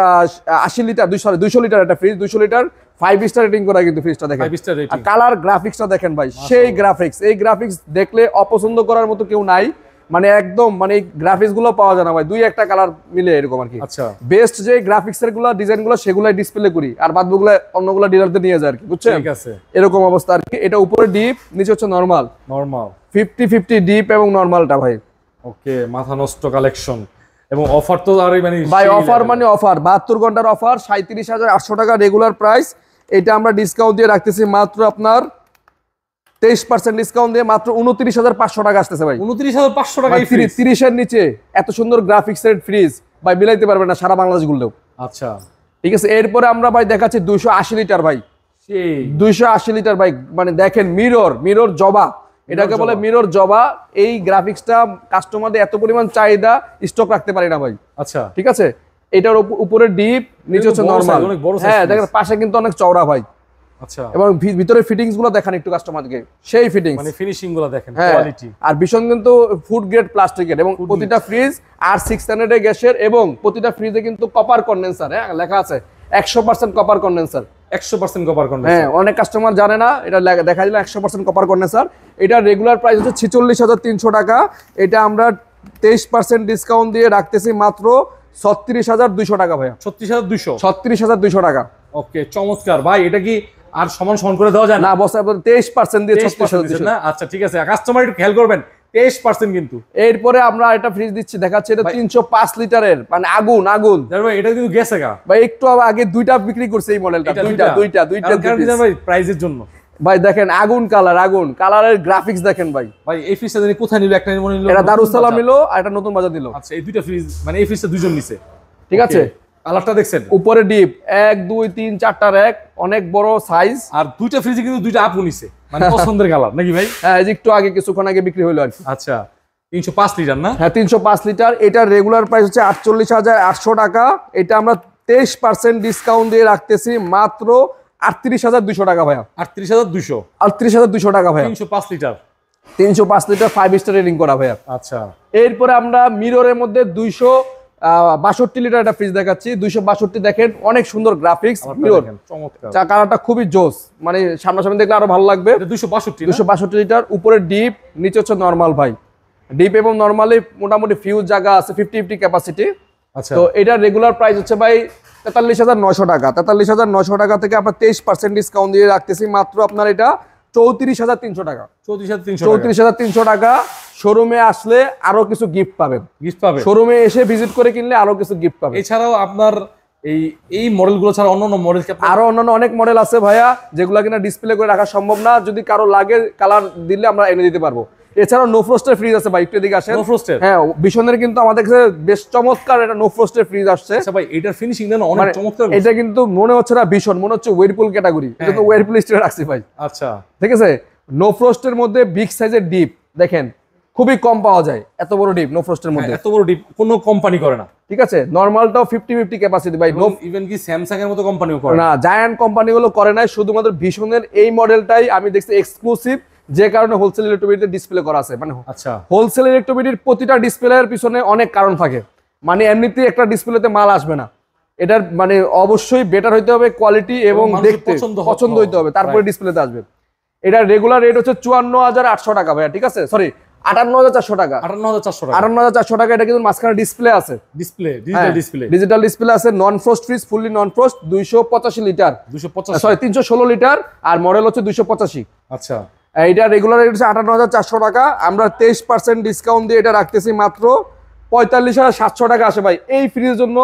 80 লিটার 200 লিটার একটা ফ্রিজ, 200 লিটার 5 স্টার রেটিং করা কিন্তু ফ্রিজটা দেখেন। 5 স্টার রেটিং। আর কালার গ্রাফিক্সটা দেখেন ভাই, সেই গ্রাফিক্স, এই গ্রাফিক্স দেখলে অপছন্দ করার মতো কেউ নাই। মানে একদম মানে এই গ্রাফিক্স গুলো পাওয়া যায় না ভাই, 2-1টা কালার মিলে এরকম আর কি। আচ্ছা বেস্ট যে গ্রাফিক্সের গুলো ডিজাইন গুলো সেগুলাই ডিসপ্লে করি, আর বাদগুলো অন্যগুলো ডিলারদের নিয়ে যায় আর কি, বুঝছেন? ঠিক আছে, এরকম অবস্থা আর কি। এটা উপরে ডিপ, নিচে হচ্ছে নরমাল। 50-50 ডিপ এবং নরমালটা ভাই। ওকে, মাথা নষ্ট কালেকশন এবং অফার তো আর মানে ভাই অফার মানে অফার, 72 ঘন্টার অফার, 37,800 টাকা রেগুলার প্রাইস। এটা আমরা ডিসকাউন্ট দিয়ে রাখতেছি মাত্র আপনার 23% ডিসকাউন্ট দিয়ে মাত্র 29,500 টাকা আসতেছে ভাই। 29,500 টাকা। 30 এর নিচে এত সুন্দর গ্রাফিক্সের ফ্রিজ ভাই মিলাইতে পারবে না সারা বাংলাদেশ গুলোও। আচ্ছা ঠিক আছে, এরপরে আমরা ভাই দেখাচ্ছি 280 লিটার ভাই। সেই 280 লিটার ভাই, মানে দেখেন মিরর জবা, এটাকে বলে মিরর জবা। এই গ্রাফিক্সটা কাস্টমারদের এত পরিমাণ চাহিদা, স্টক রাখতে পারি না ভাই। আচ্ছা ঠিক আছে, এটার উপরে ডিপ, নিচে হচ্ছে নরমাল। হ্যাঁ দেখেন পাশে কিন্তু অনেক চওড়া ভাই। আচ্ছা, এবং ভিতরে ফিটিংস গুলো দেখেন একটু কাস্টমারকে, সেই ফিটিংস মানে ফিনিশিং গুলো দেখেন, কোয়ালিটি। আর ভীষণ কিন্তু ফুড গ্রেড প্লাস্টিকের, এবং প্রতিটা ফ্রিজ R600 গ্যাসের, এবং প্রতিটা ফ্রিজে কিন্তু কপার কন্ডেন্সার। হ্যাঁ লেখা আছে 100% কপার কন্ডেন্সার। 100% copper condenser. হ্যাঁ অনেক কাস্টমার জানে না, এটা দেখা দিল 100% কপার কন্ডেন্সার। এটা রেগুলার প্রাইস হচ্ছে 46,300 টাকা। এটা আমরা 23% ডিসকাউন্ট দিয়ে রাখতেছি মাত্র 36,200 টাকা ভাইয়া। 36,200। 36,200 টাকা। ওকে চমৎকার ভাই, এটা কি আর সমান করে দেওয়া যায় না বস, 23% দিয়ে 36,200 না। আচ্ছা ঠিক আছে, কাস্টমার একটু খেয়াল করবেন 23% কিন্তু। এরপরে আমরা এটা ফ্রিজ দিচ্ছি, দেখাচ্ছি এটা 305 লিটারের, মানে আগুন। ভাই এটা কিন্তু গেছে গা ভাই, একটু আগে 2টা বিক্রি করছে এই মডেলটা, দুইটা ভাই প্রাইজের জন্য। ভাই দেখেন আগুন কালারের গ্রাফিক্স দেখেন ভাই। ভাই এই ফ্রিজটা জানি কোথায় নিল, একটা মনে নিল এটা দারুসালাম নিল, আর এটা নতুন বাজার দিল। আচ্ছা এই দুইটা ফ্রিজ, মানে এই ফ্রিজটা দুইজন নিছে। ঠিক আছে, কালারটা দেখছেন, উপরে ডিপ 1 2 3 4টা র‍্যাক, অনেক বড় সাইজ। আর দুইটা ফ্রিজে কিন্তু দুইটা আপু নিছে, মানে পছন্দের কালার নাকি ভাই? হ্যাঁ এই যে একটু আগে কিছুক্ষণ আগে বিক্রি হলো আর কি। আচ্ছা 305 লিটার না? হ্যাঁ 305 লিটার। এটা রেগুলার প্রাইস হচ্ছে 48,800 টাকা। এটা আমরা 23% ডিসকাউন্ট দিয়ে রাখতেছি মাত্র 38,200 টাকা ভাইয়া। 38,200। 38,200 টাকা ভাইয়া। 305 লিটার। 305 লিটার 5 স্টার রেটিং করা ভাইয়া। আচ্ছা এরপরে আমরা মিররের মধ্যে 262 লিটার একটা ফ্রিজ দেখাচ্ছি। 262 দেখেন, অনেক সুন্দর গ্রাফিক্স, মিরর চমৎকার, কালারটা খুবই জোস, মানে সামনাসামনি দেখলে আরো ভালো লাগবে। 262 লিটার, উপরে ডিপ, নিচে হচ্ছে নরমাল ভাই। ডিপ এবং নরমালি মোটামুটি ফিউজ জায়গা আছে, 50-50 ক্যাপাসিটি। আচ্ছা তো এটা রেগুলার প্রাইস হচ্ছে ভাই 43,900 টাকা। 43,900 টাকা থেকে আমরা 23% ডিসকাউন্ট দিয়ে রাখতেছি মাত্র আপনার এটা 34,300 টাকা। 34,300 টাকা। শোরুমে আসলে আরো কিছু গিফট পাবেন, শোরুমে এসে ভিজিট করে কিনলে আরো কিছু গিফট পাবেন। এছাড়াও আপনার এই এই মডেলগুলো ছাড়া অন্য মডেল আরো অন্যান্য অনেক মডেল আছে ভাইয়া, যেগুলো কিনা ডিসপ্লে করে রাখা সম্ভব না, যদি কারো লাগে কালার দিলে আমরা এনে দিতে পারবো। এছাড়াও নো ফ্রস্টের ফ্রিজ আছে ভাই, একটু এদিকে আসেন। নো ফ্রস্টের? হ্যাঁ, ভীষণের কিন্তু আমাদের কাছে বেশ চমৎকার একটা নো ফ্রস্টের ফ্রিজ আসছে। আচ্ছা ভাই, এটার ফিনিশিং দেন অনেক চমৎকার। এটা কিন্তু মনে হচ্ছে না ভীষণ, মনে হচ্ছে ওয়েরপুল ক্যাটাগরি, এটা তো ওয়েরপুল স্টিলে রাখছি ভাই। আচ্ছা, ঠিক আছে। নো ফ্রস্টের মধ্যে বিগ সাইজের ডিপ দেখেন, খুবই কম পাওয়া যায় এত বড় ডিপ নো ফ্রস্টের মধ্যে। এত বড় ডিপ কোনো কোম্পানি করে না। ঠিক আছে, নরমালটাও 50-50 ক্যাপাসিটি ভাই। নো ইভেন কি স্যামসাং এর মতো কোম্পানিও করে না, জায়ান্ট কোম্পানিগুলো করে নাই, শুধুমাত্র ভীষণের এই মডেলটাই আমি দেখছি এক্সক্লুসিভ, যে কারণে হোলসেল ইলেকট্রোবিটিতে ডিসপ্লে করা আছে। মানে আচ্ছা, হোলসেল ইলেকট্রোবিটির প্রতিটা ডিসপ্লের পিছনে অনেক কারণ থাকে, মানে এমনিতেই একটা ডিসপ্লেতে মাল আসবে না, এটার মানে অবশ্যই বেটার হইতে হবে কোয়ালিটি এবং দেখতে পছন্দ হইতে হবে, তারপরে ডিসপ্লেতে আসবে। এটার রেগুলার রেট হচ্ছে 54,800 টাকা ভাইয়া। ঠিক আছে, সরি 58,400 টাকা। 58,400 টাকা, 58,400 টাকা। এটা কিন্তু মাঝখানে ডিসপ্লে আছে, display digital display, digital display আছে। Non frost fridge, fully non frost, 285 litre, 285, sorry 316 litre, আর মডেল হচ্ছে 285। আচ্ছা, এইটা রেগুলার রেট হচ্ছে 58,400 টাকা। আমরা 23% ডিসকাউন্ট দিয়ে এটা রাখতেছি মাত্র 45,700 টাকা আসে ভাই। এই ফ্রিজের জন্য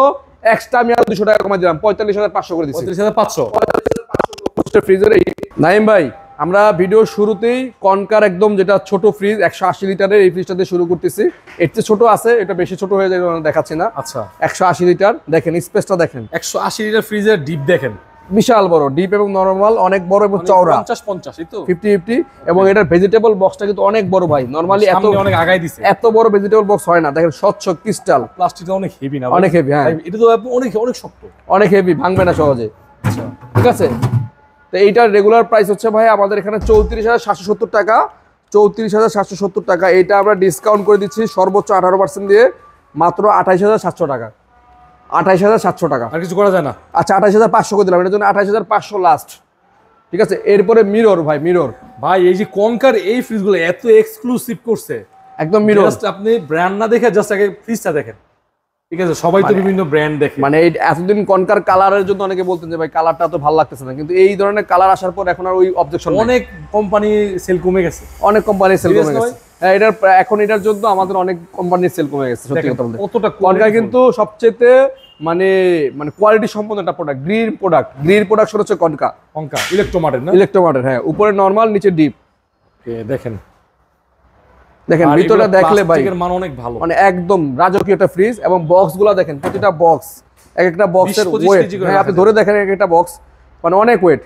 এক্সট্রা আমি আরো 200 টাকা কমাই দিলাম, 45,500 করে দিচ্ছি। 45,500 ফ্রিজের নাইম ভাই, আমরা ভিডিও শুরুতেই কনকার একদম যেটা ছোট ফ্রিজ 180 লিটারের এই ফ্রিজটা দিয়ে শুরু করতেছি। এর চেয়ে ছোট আছে, এটা বেশি ছোট হয়ে যায়, দেখাচ্ছি না। আচ্ছা, 180 লিটার দেখেন, স্পেসটা দেখেন, 180 লিটার ফ্রিজের ডিপ দেখেন, বিশাল বড় ডিপ এবং নরমাল, অনেক বড় এবং চওড়া, 50-50 এই তো 50-50। এবং এটার ভেজিটেবল বক্সটা কিন্তু অনেক বড় ভাই, নরমালি এত অনেক আগাই দিছে, এত বড় ভেজিটেবল বক্স হয় না। দেখেন স্বচ্ছ ক্রিস্টাল, প্লাস্টিকটা অনেক হেভি না? অনেক হেভি, হ্যাঁ এটা তো অনেক অনেক শক্ত, অনেক হেভি, ভাঙবে না সহজে। আচ্ছা, ঠিক আছে। তো এইটার রেগুলার প্রাইস হচ্ছে ভাই আমাদের এখানে 34,770 টাকা, 34,770 টাকা। এটা আমরা ডিসকাউন্ট করে দিচ্ছি সর্বোচ্চ 18% দিয়ে মাত্র 28,700 টাকা, 28,700 টাকা। আর কিছু করা যায় না? আচ্ছা, 28,500 করে দিলাম, এটার জন্য 28,500 লাস্ট। ঠিক আছে। এরপরে মিরর ভাই, মিরর ভাই এই যে কনকার এই ফ্রিজগুলো এত এক্সক্লুসিভ করছে, একদম মিরর। জাস্ট আপনি ব্র্যান্ড না দেখে জাস্ট আগে ফ্রিজটা দেখেন। ঠিক আছে, সবাই তো বিভিন্ন ব্র্যান্ড দেখে, মানে এই এতদিন কনকার কালারের জন্য অনেকে বলতেন যে ভাই কালারটা তো ভালো লাগতেছে না, কিন্তু এই ধরনের কালার আসার পর এখন আর ওই অবজেকশন নেই। অনেক কোম্পানি সেল কমে গেছে, অনেক কোম্পানি সেল কমে Seriously গেছে। হ্যাঁ, এটার এখন এটার জন্য আমাদের অনেক কোম্পানির সেল কমে গেছে, সত্যি কথা বলতে। কতটা কনকা কিন্তু সবচেয়ে মানে মানে কোয়ালিটি সম্পন্ন একটা প্রোডাক্ট, গ্রিন প্রোডাক্ট হচ্ছে কনকা ইলেকট্রোমার্টের না? ইলেকট্রোমার্টের, হ্যাঁ, উপরে নরমাল, নিচে ডিপ। দেখেন দেখেন ভিতরটা দেখলে ভাই প্লাস্টিকের মান অনেক ভালো, মানে একদম রাজকীয় একটা ফ্রিজ। এবং বক্সগুলো দেখেন, প্রতিটা বক্স এক একটা বক্সের 20-25 ওয়েট, কেজি করে হ্যাঁ আপনি ধরে দেখেন এক একটা বক্স মানে অনেক ওয়েট,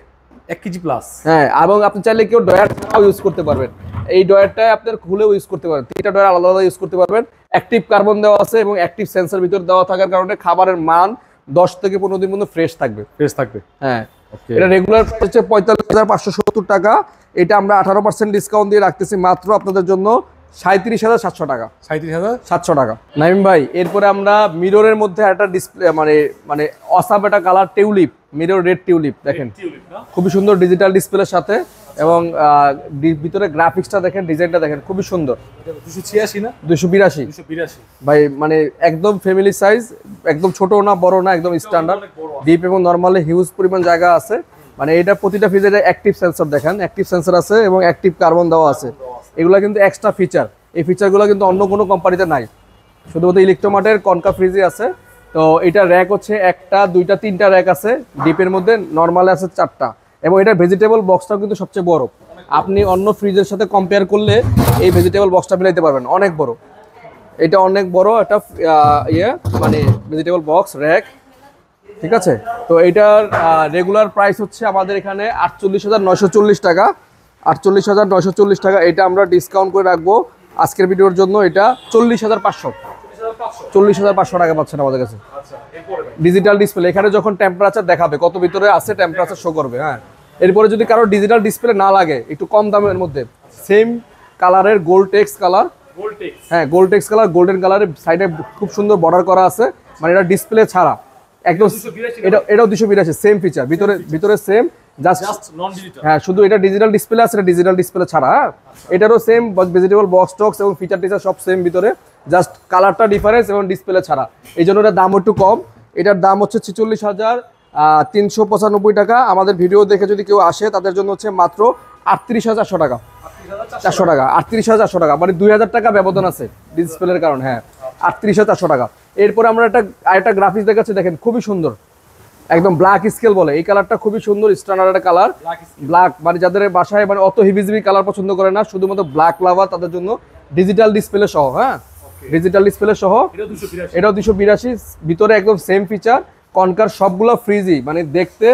1 কেজি প্লাস। হ্যাঁ। এবং আপনি চাইলে কেউ ডয়ার ইউজ করতে পারবেন, এই ডয়ারটাই আপনার খুলেও ইউজ করতে পারবেন, তিনটা ডয়ার আলাদা আলাদা ইউজ করতে পারবেন। অ্যাক্টিভ কার্বন দেওয়া আছে এবং অ্যাক্টিভ সেন্সর ভিতর দেওয়া থাকার কারণে খাবারের মান 10 থেকে 15 দিন পর্যন্ত ফ্রেশ থাকবে। হ্যাঁ, এটা রেগুলার প্রাইস হচ্ছে 45,570 টাকা। এটা আমরা 18% ডিসকাউন্ট দিয়ে রাখতেছি মাত্র আপনাদের জন্য 37,700 টাকা। 37,700 টাকা। নাইম ভাই, এরপরে আমরা মিররের মধ্যে একটা ডিসপ্লে মানে মানে অসাম একটা colour tulip, mirror red tulip দেখেন, খুবই সুন্দর ডিজিটাল ডিসপ্লের সাথে। এবং ভিতরে গ্রাফিক্সটা দেখেন, ডিজাইনটা দেখেন, খুবই সুন্দর। 286 না 282 ভাই, মানে একদম ফ্যামিলি সাইজ, একদম ছোট না বড় না, একদম স্ট্যান্ডার্ড। ডিপ এবং নরমালি হিউজ পরিমাণ জায়গা আছে। মানে এটা প্রতিটা ফ্রিজে অ্যাক্টিভ সেন্সর দেখেন, অ্যাক্টিভ সেন্সর আছে এবং অ্যাক্টিভ কার্বন দেওয়া আছে। এগুলো কিন্তু এক্সট্রা ফিচার, এই ফিচারগুলো কিন্তু অন্য কোনো কোম্পানিতে নাই, শুধুমাত্র ইলেকট্রোমার্টের কনকা ফ্রিজে আছে। তো এটা র্যাক হচ্ছে 1টা 2টা 3টা র্যাক আছে, ডিপের মধ্যে নরমালে আছে 4টা। এবং এটার ভেজিটেবল বক্সটাও কিন্তু সবচেয়ে বড়, আপনি অন্য ফ্রিজের সাথে কম্পেয়ার করলে এই ভেজিটেবল বক্সটা মিলাইতে পারবেন, অনেক বড়। এটা অনেক বড় একটা মানে ভেজিটেবল বক্স র্যাক। ঠিক আছে। তো এটার রেগুলার প্রাইস হচ্ছে আমাদের এখানে 48,940 টাকা, 48,940 টাকা। এটা আমরা ডিসকাউন্ট করে রাখবো আজকের ভিডিওর জন্য, এটা 40,500 টাকা পাচ্ছেন আমাদের কাছে। ডিজিটাল ডিসপ্লে, এখানে যখন টেম্পারেচার দেখাবে কত ভিতরে আছে, টেম্পারেচার শো করবে। হ্যাঁ, এরপরে যদি কারো ডিজিটাল ডিসপ্লে না লাগে, একটু কম দামের মধ্যে সেম কালারের গোল্ডটেক্স কালার, হ্যাঁ গোল্ডটেক্স কালার, গোল্ডেন কালারের সাইডে খুব সুন্দর বর্ডার করা আছে, মানে এটা ডিসপ্লে ছাড়া একদম। এটাও 282 সেম ফিচার, ভিতরে সেম, জাস্ট নন ডিজিটাল। হ্যাঁ, শুধু এটা ডিজিটাল ডিসপ্লে আছে, ডিজিটাল ডিসপ্লে ছাড়া। এটারও সেম ভেজিটেবল বক্স টক্স এবং ফিচার টিচার সব সেম ভিতরে, জাস্ট কালারটা ডিফারেন্স এবং ডিসপ্লে ছাড়া। এই জন্য এটার দাম একটু কম। এটার দাম হচ্ছে 46,395 টাকা। আমাদের ভিডিও দেখে যদি কেউ আসে তাদের জন্য হচ্ছে মাত্র 38,400 টাকা, 400 টাকা, 38,400 টাকা, মানে 2,000 টাকা ব্যবধান আছে ডিসপ্লের কারণে। হ্যাঁ, 38,400 টাকা। এরপরে আমরা আরেকটা গ্রাফিক্স দেখাচ্ছি, দেখেন খুবই সুন্দর, একদম ব্ল্যাক স্কেল বলে, এই কালারটা খুবই সুন্দর, স্ট্যান্ডার্ড একটা কালার। ব্ল্যাক মানে যাদের বাসায় মানে অত হিবিজিবি কালার পছন্দ করে না, শুধুমাত্র ব্ল্যাক লাভার, তাদের জন্য ডিজিটাল ডিসপ্লে সহ। হ্যাঁ, ডিজিটাল ডিসপ্লে সহ, এটাও 282, ভিতরে একদম সেম ফিচার। কনকার সবগুলো ফ্রিজি, মানে দেখতে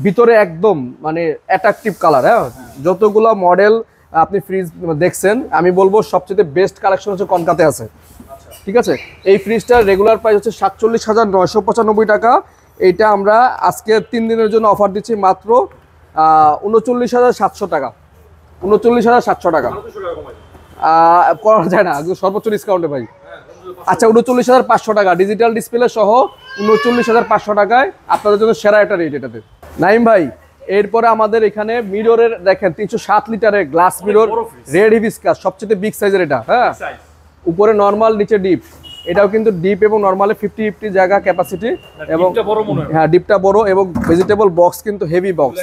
ভিতরে একদম মানে অ্যাট্রাকটিভ কালার। হ্যাঁ, যতগুলো মডেল আপনি ফ্রিজ দেখছেন, আমি বলবো সবচেয়ে বেস্ট কালেকশন হচ্ছে কনকাতে আছে। ঠিক আছে, এই ফ্রিজটার রেগুলার প্রাইস হচ্ছে 47,995 টাকা। এইটা আমরা আজকে 3 দিনের জন্য অফার দিচ্ছি মাত্র 39,700 টাকা। 39,700 টাকা করা যায় না, সর্বোচ্চ ডিসকাউন্টে ভাই। আচ্ছা, 39,500 টাকা ডিজিটাল ডিসপ্লে সহ 39,500 টাকায় আপনাদের জন্য সেরা একটা রেট এটাতে। নাইম ভাই, এরপরে আমাদের এখানে মিররের দেখেন 307 লিটারের গ্লাস মিরর, রেড হিবিস্কাস, সবচেয়ে বিগ সাইজের এটা। হ্যাঁ, উপরে নরমাল, নিচে ডিপ। এটাও কিন্তু ডিপ এবং নরমালে 50-50 জায়গা ক্যাপাসিটি, এবং হ্যাঁ ডিপটা বড়, এবং ভেজিটেবল বক্স কিন্তু হেভি বক্স।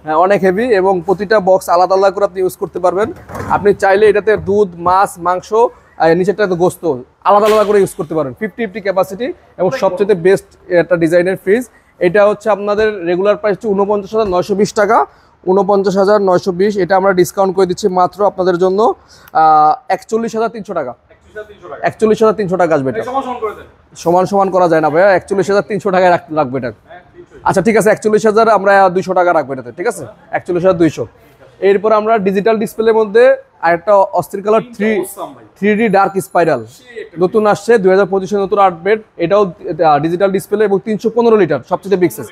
হ্যাঁ, অনেক হেভি, এবং প্রতিটা বক্স আলাদা আলাদা করে আপনি ইউজ করতে পারবেন। আপনি চাইলে এটাতে দুধ, মাছ, মাংস, নিচেরটা গোস্ত আলাদা আলাদা করে ইউজ করতে পারেন। 50-50 ক্যাপাসিটি এবং সবচেয়ে বেস্ট একটা ডিজাইনের ফ্রিজ। এটা হচ্ছে আপনাদের রেগুলার প্রাইস হচ্ছে 49,920 টাকা। 49,920, এটা আমরা ডিসকাউন্ট করে দিচ্ছি মাত্র আপনাদের জন্য 41,300 টাকা। 41,300 টাকা আসবে। এটা সমান সমান করা যায় না ভাইয়া, 41,300 টাকায় রাখবে এটা। আচ্ছা ঠিক আছে, 41,000 আমরা 200 টাকা রাখবো এটাতে। ঠিক আছে, 41,200। এরপর আমরা ডিজিটাল ডিসপ্লের মধ্যে আরেকটা অস্থির কালার 3D ডার্ক স্পাইরাল নতুন আসছে, 2025 নতুন আপডেট। এটাও ডিজিটাল ডিসপ্লে এবং 315 লিটার, সবচেয়ে বিগ সাইজ,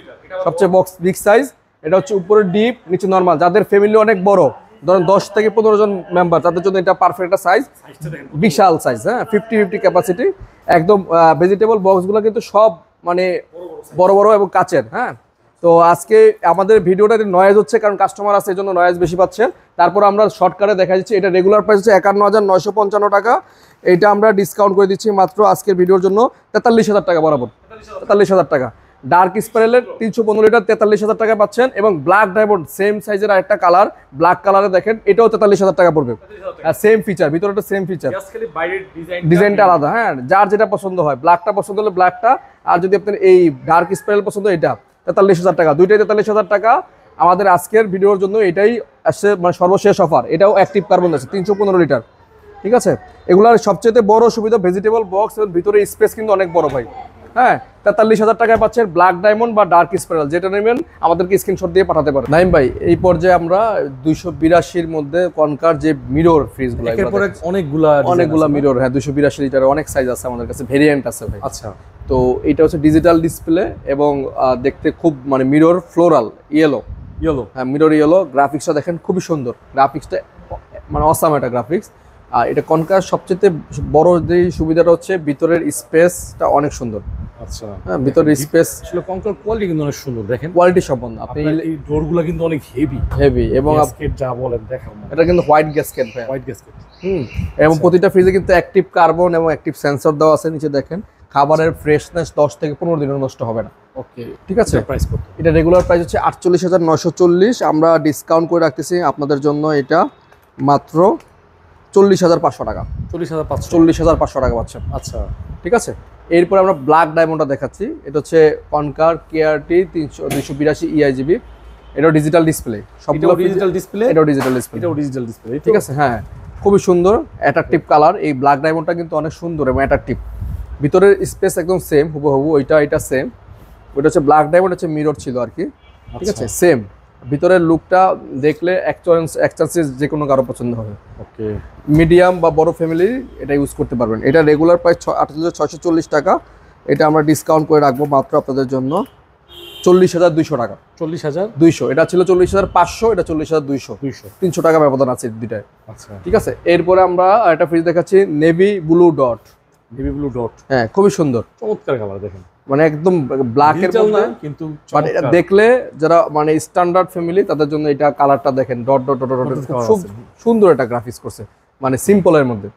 সবচেয়ে বক্স বিগ সাইজ। এটা হচ্ছে উপরে ডিপ, নিচে নরমাল। যাদের ফ্যামিলি অনেক বড়, ধরেন 10 থেকে 15 জন মেম্বার, তাদের জন্য এটা পারফেক্ট একটা সাইজ, বিশাল সাইজ। হ্যাঁ, 50-50 ক্যাপাসিটি, একদম ভেজিটেবল বক্সগুলো কিন্তু সব মানে বড় বড় এবং কাচের। হ্যাঁ, তো আজকে আমাদের ভিডিওটা নয়েজ হচ্ছে, কারণ কাস্টমার আছে, এই জন্য নয়েজ বেশি পাচ্ছেন। তারপর আমরা শর্টকাটে দেখা যাচ্ছে, এটা রেগুলার প্রাইস হচ্ছে 51,955 টাকা। এটা আমরা ডিসকাউন্ট করে দিচ্ছি মাত্র আজকের ভিডিওর জন্য 43,000 টাকা বরাবর। 43,000 টাকা। ডার্ক স্পাইরালের 315 লিটার 43,000 টাকা পাচ্ছেন, এবং ব্ল্যাক ডায়মন্ড সেম সাইজের আরেকটা কালার, ব্ল্যাক কালারে দেখেন, এটাও 43,000 টাকা পড়বে। আর সেম ফিচার, ভিতরেটা সেম ফিচার, ডিজাইনটা আলাদা। হ্যাঁ, যার যেটা পছন্দ হয়, ব্ল্যাকটা পছন্দ হলে ব্ল্যাকটা, আর যদি আপনার এই ডার্ক স্পাইরাল পছন্দ এটা 43,000 টাকা। দুইটাই 43,000 টাকা। আমাদের আজকের ভিডিওর জন্য এটাই আসছে মানে সর্বশেষ অফার। এটাও অ্যাক্টিভ কার্বন আছে, 315 লিটার। ঠিক আছে, এগুলার সবচেয়ে বড় সুবিধা ভেজিটেবল বক্স, এবং ভিতরে স্পেস কিন্তু অনেক বড় ভাই। হ্যাঁ, 43,000 টাকায় পাচ্ছেন ব্ল্যাক ডায়মন্ড বা ডার্ক স্পাইরাল, যেটা নেবেন আমাদেরকে স্ক্রিনশট দিয়ে পাঠাতে পারেন। নাইম ভাই, এই পর্যায়ে আমরা 282-র মধ্যে কনকার যে মিরর ফ্রিজগুলো, অনেকগুলা মিরর। হ্যাঁ, 282 লিটারের অনেক সাইজ আছে আমাদের কাছে, ভেরিয়েন্ট আছে ভাই। আচ্ছা, তো এটা হচ্ছে ডিজিটাল ডিসপ্লে, এবং দেখতে খুব মানে মিরর ফ্লোরাল ইয়েলো। হ্যাঁ, মিরর ইয়েলো। গ্রাফিক্সটা দেখেন খুবই সুন্দর, গ্রাফিক্সটা মানে অসাম একটা গ্রাফিক্স। আর এটা কনকার সবচেয়ে বড় যে সুবিধাটা হচ্ছে ভিতরের স্পেসটা অনেক সুন্দর। আচ্ছা, হ্যাঁ, ভিতরের স্পেস আসলে কনকার কোয়ালিটি কিন্তু অনেক সুন্দর। দেখেন কোয়ালিটি সম্বন্ধে আপনি এই ডোরগুলো কিন্তু অনেক হেভি, এবং গ্যাসকেট যা বলেন দেখেন, এটা কিন্তু হোয়াইট গ্যাসকেট ভাই, হোয়াইট গ্যাসকেট। এবং প্রতিটা ফ্রিজে কিন্তু অ্যাক্টিভ কার্বন এবং অ্যাক্টিভ সেন্সর দেওয়া আছে। নিচে দেখেন, খাবারের ফ্রেশনেস 10 থেকে 15 দিনের নষ্ট হবে না। ওকে, ঠিক আছে। প্রাইস কত? এটা রেগুলার প্রাইস হচ্ছে 48,940। আমরা ডিসকাউন্ট করে রাখতেছি আপনাদের জন্য এটা মাত্র 40,500 টাকা। 40,500 টাকা পাচ্ছেন। আচ্ছা, ঠিক আছে। এরপর আমরা ব্ল্যাক ডায়মন্ডটা দেখাচ্ছি। এটা হচ্ছে কনকার কেআরটি 282 EIGB। এটাও ডিজিটাল ডিসপ্লে, সবগুলো ডিজিটাল ডিসপ্লে। এটাও ডিজিটাল ডিসপ্লে, ঠিক আছে। হ্যাঁ, খুবই সুন্দর অ্যাট্রাকটিভ কালার। এই ব্ল্যাক ডায়মন্ডটা কিন্তু অনেক সুন্দর এবং অ্যাট্রাকটিভ। ভিতরের স্পেস একদম সেম হুবহু, এটা সেম। ওইটা হচ্ছে ব্ল্যাক ডায়মন্ড, হচ্ছে মিরর ছিল আর কি। ঠিক আছে, সেম। ভিতরের লুকটা দেখলে এক চান্সেস যে কোনো কারো পছন্দ হবে। ওকে, মিডিয়াম বা বড় ফ্যামিলি এটা ইউজ করতে পারবেন। এটা রেগুলার প্রাইস 8,640 টাকা। এটা আমরা ডিসকাউন্ট করে রাখবো মাত্র আপনাদের জন্য 40,200 টাকা। 40,200। এটা ছিল 40,500, এটা 40,200। 300 টাকা ব্যবধান আছে দুইটায়। আচ্ছা, ঠিক আছে। এরপরে আমরা একটা ফ্রিজ দেখাচ্ছি, নেভি ব্লু ডট। হ্যাঁ, খুবই সুন্দর, চমৎকার কালার। দেখেন, মানে একদম ব্ল্যাকের মধ্যে, কিন্তু এটা দেখলে যারা মানে স্ট্যান্ডার্ড ফ্যামিলি, তাদের জন্য এটা কালারটা দেখেন, ডট ডট ডট ডট, খুব সুন্দর একটা গ্রাফিক্স করছে, মানে সিম্পলের মধ্যে।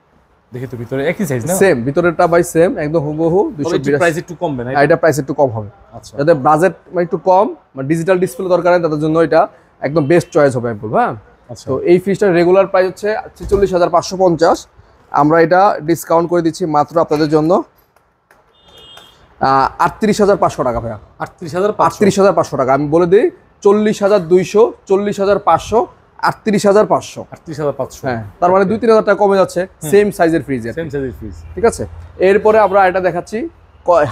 দেখি তো ভিতরে একই সাইজ না? সেম, ভিতরেরটা বাই সেম, একদম হুবহু। 282। প্রাইস একটু কম হবে না? এটা প্রাইস একটু কম হবে। আচ্ছা, যাদের বাজেট মানে একটু কম, মানে ডিজিটাল ডিসপ্লে দরকার নেই, তাদের জন্য এটা একদম বেস্ট চয়েস হবে আমি বলবো। হ্যাঁ, তো এই ফ্রিজটার রেগুলার প্রাইস হচ্ছে 46,550। আমরা এটা ডিসকাউন্ট করে দিচ্ছি মাত্র আপনাদের জন্য 38,500 টাকা ভাইয়া। 38,500। 38,500 টাকা। আমি বলে দিই 40,200, 40,500, 38,500। 38,500। হ্যাঁ, তার মানে 2-3 হাজার টাকা কমে যাচ্ছে সেম সাইজের ফ্রিজের। সেম সাইজের ফ্রিজ। ঠিক আছে, এরপরে আমরা এটা দেখাচ্ছি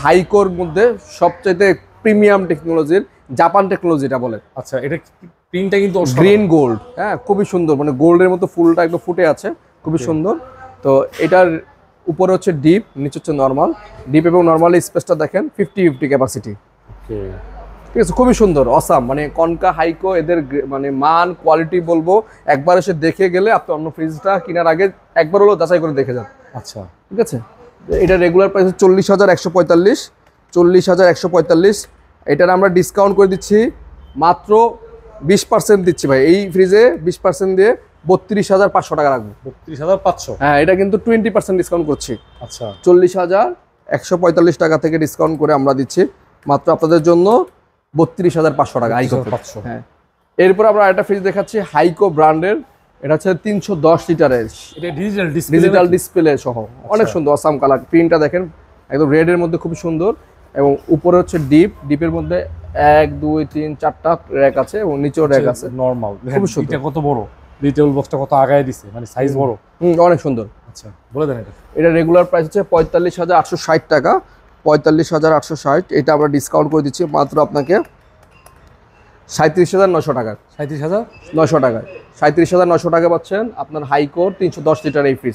হাইকোর মধ্যে সবচেয়ে প্রিমিয়াম টেকনোলজির, জাপান টেকনোলজিটা বলে। আচ্ছা, এটা প্রিন্টটা কিন্তু গ্রিন গোল্ড, হ্যাঁ খুবই সুন্দর, মানে গোল্ডের মতো ফুলটা একদম ফুটে আছে, খুবই সুন্দর। তো এটার উপরে হচ্ছে ডিপ, নিচে হচ্ছে নর্মাল। ডিপ এবং নর্মাল স্পেসটা দেখেন 50-50 ক্যাপাসিটি। ঠিক আছে, খুবই সুন্দর, অসাম। মানে কনকা, হাইকো এদের মানে মান কোয়ালিটি বলবো, একবার এসে দেখে গেলে আপনি অন্য ফ্রিজটা কেনার আগে একবার হলো যাচাই করে দেখে যান। আচ্ছা, ঠিক আছে, এটা রেগুলার প্রাইস 40,145, 40,145। এটার আমরা ডিসকাউন্ট করে দিচ্ছি, মাত্র 20% দিচ্ছি ভাই। এই ফ্রিজে 20% দিয়ে 32,500 টাকা রাখবো। 32,500। হ্যাঁ, এটা কিন্তু 20% ডিসকাউন্ট করছি। আচ্ছা, 40,145 টাকা থেকে ডিসকাউন্ট করে আমরা দিচ্ছি মাত্র আপনাদের জন্য 32,500 টাকা। হাইকো। 32,500। হ্যাঁ, এরপর আমরা একটা ফ্রিজ দেখাচ্ছি হাইকো ব্র্যান্ডের। এটা হচ্ছে 310 লিটারের, এটা ডিজিটাল ডিসপ্লে সহ, অনেক সুন্দর, অসাম কালার। প্রিন্টটা দেখেন একদম রেডের মধ্যে, খুবই সুন্দর। এবং উপরে হচ্ছে ডিপের মধ্যে 1 2 3 4টা র‍্যাক আছে এবং নিচেও র‍্যাক আছে। নরমাল খুব সুন্দর। এটা কত বড়, টেবিল বক্সটা কত আগায় দিছে, মানে সাইজ বড়। অনেক সুন্দর। আচ্ছা, বলে দেন। এটা রেগুলার প্রাইস হচ্ছে 45,860 টাকা, 45,860। এটা আমরা ডিসকাউন্ট করে দিচ্ছি মাত্র আপনাকে 37,900 টাকা। 37,900 টাকায় 37,900 টাকা পাচ্ছেন আপনার হাইকোর 310 লিটার এই ফ্রিজ।